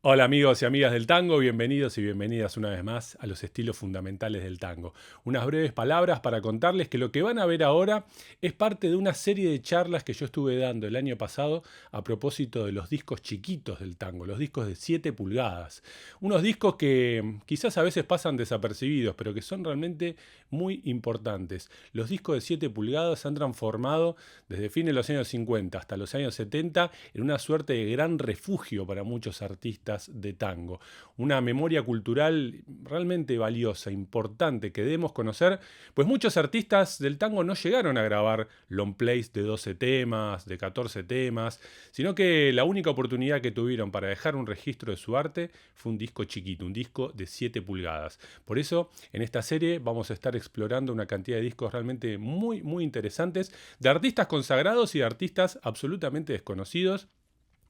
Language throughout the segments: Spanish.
Hola amigos y amigas del tango, bienvenidos y bienvenidas una vez más a los estilos fundamentales del tango. Unas breves palabras para contarles que lo que van a ver ahora es parte de una serie de charlas que yo estuve dando el año pasado a propósito de los discos chiquitos del tango, los discos de 7 pulgadas. Unos discos que quizás a veces pasan desapercibidos, pero que son realmente muy importantes. Los discos de 7 pulgadas se han transformado desde fines de los años 50 hasta los años 70 en una suerte de gran refugio para muchos artistas de tango. Una memoria cultural realmente valiosa, importante, que debemos conocer, pues muchos artistas del tango no llegaron a grabar long plays de 12 temas, de 14 temas, sino que la única oportunidad que tuvieron para dejar un registro de su arte fue un disco chiquito, un disco de 7 pulgadas. Por eso, en esta serie vamos a estar explorando una cantidad de discos realmente muy interesantes, de artistas consagrados y de artistas absolutamente desconocidos.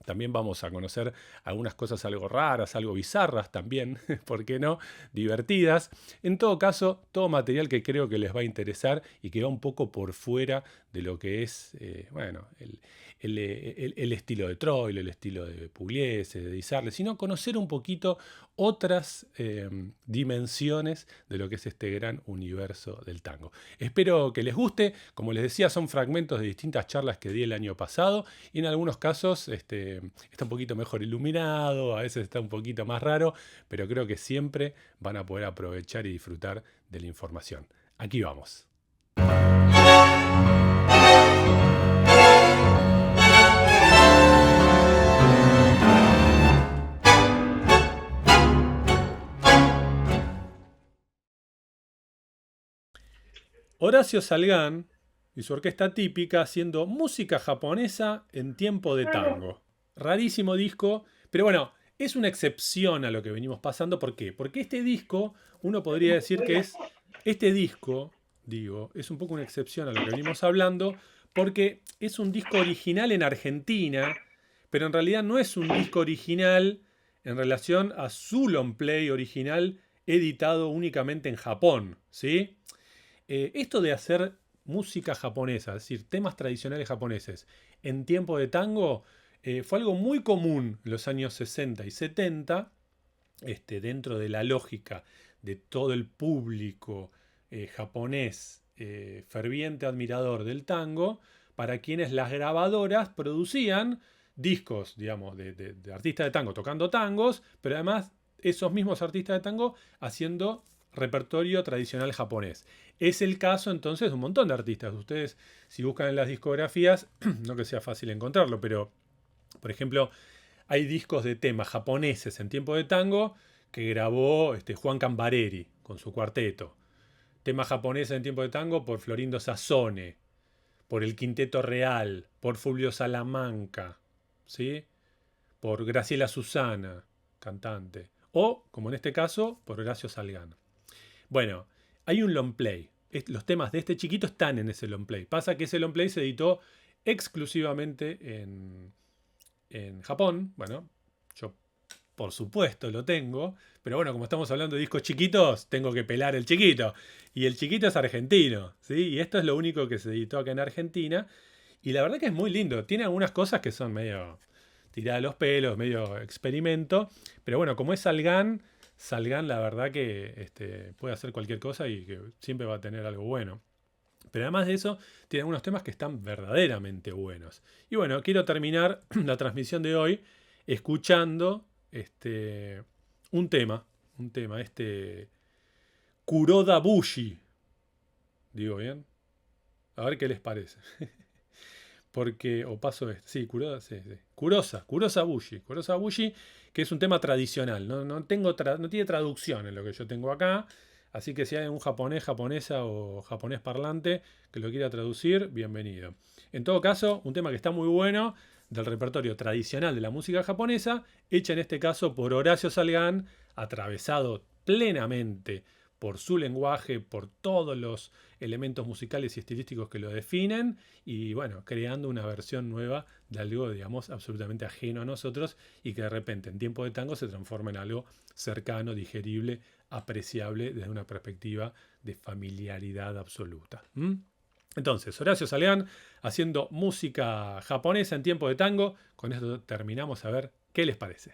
También vamos a conocer algunas cosas algo raras, algo bizarras también, ¿por qué no? Divertidas. En todo caso, todo material que creo que les va a interesar y que va un poco por fuera de lo que es, el estilo de Troilo, el estilo de Pugliese, de Di Sarli, sino conocer un poquito otras dimensiones de lo que es este gran universo del tango. Espero que les guste. Como les decía, son fragmentos de distintas charlas que di el año pasado y en algunos casos está un poquito mejor iluminado, a veces está un poquito más raro, pero creo que siempre van a poder aprovechar y disfrutar de la información. Aquí vamos. Horacio Salgán y su orquesta típica haciendo música japonesa en tiempo de tango. Rarísimo disco, pero bueno, es una excepción a lo que venimos pasando. ¿Por qué? Porque este disco, uno podría decir que es, este disco, digo, es un poco una excepción a lo que venimos hablando, porque es un disco original en Argentina, pero en realidad no es un disco original en relación a su long play original editado únicamente en Japón, ¿sí? Esto de hacer música japonesa, es decir, temas tradicionales japoneses en tiempo de tango, fue algo muy común en los años 60 y 70, dentro de la lógica de todo el público japonés, ferviente admirador del tango, para quienes las grabadoras producían discos, digamos, de artistas de tango tocando tangos, pero además esos mismos artistas de tango haciendo repertorio tradicional japonés. Es el caso entonces de un montón de artistas. Ustedes, si buscan en las discografías, no que sea fácil encontrarlo, pero por ejemplo, hay discos de temas japoneses en tiempo de tango que grabó Juan Cambareri con su cuarteto. Temas japoneses en tiempo de tango por Florindo Sassone, por el Quinteto Real, por Fulvio Salamanca, ¿sí? Por Graciela Susana, cantante. O, como en este caso, por Horacio Salgán. Bueno, hay un long play. Los temas de este chiquito están en ese long play. Pasa que ese long play se editó exclusivamente en Japón. Bueno, yo por supuesto lo tengo. Pero bueno, como estamos hablando de discos chiquitos, tengo que pelar el chiquito. Y el chiquito es argentino, ¿sí? Y esto es lo único que se editó acá en Argentina. Y la verdad que es muy lindo. Tiene algunas cosas que son medio tiradas a los pelos, medio experimento. Pero bueno, como es Salgán, Salgán la verdad que puede hacer cualquier cosa y que siempre va a tener algo bueno. Pero además de eso, tiene algunos temas que están verdaderamente buenos. Y bueno, quiero terminar la transmisión de hoy escuchando un tema, Kuroda Bushi. ¿Digo bien? A ver qué les parece. Porque, o paso este, sí, Kuroda, sí, sí. Kurosa Bushi, que es un tema tradicional, no tiene traducción en lo que yo tengo acá, así que si hay un japonés, japonesa o japonés parlante que lo quiera traducir, bienvenido. En todo caso, un tema que está muy bueno, del repertorio tradicional de la música japonesa, hecha en este caso por Horacio Salgán, atravesado plenamente por su lenguaje, por todos los elementos musicales y estilísticos que lo definen, y bueno, creando una versión nueva de algo, digamos, absolutamente ajeno a nosotros y que de repente en tiempo de tango se transforma en algo cercano, digerible, apreciable desde una perspectiva de familiaridad absoluta. Entonces, Horacio Salgán haciendo música japonesa en tiempo de tango. Con esto terminamos a ver qué les parece.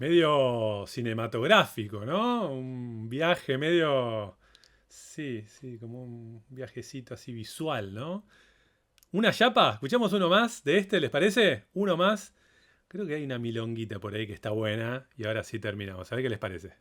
Medio cinematográfico, ¿no? Un viaje medio... Sí, sí, como un viajecito así visual, ¿no? Una yapa, escuchamos uno más de este, ¿les parece? Uno más. Creo que hay una milonguita por ahí que está buena. Y ahora sí terminamos. A ver qué les parece.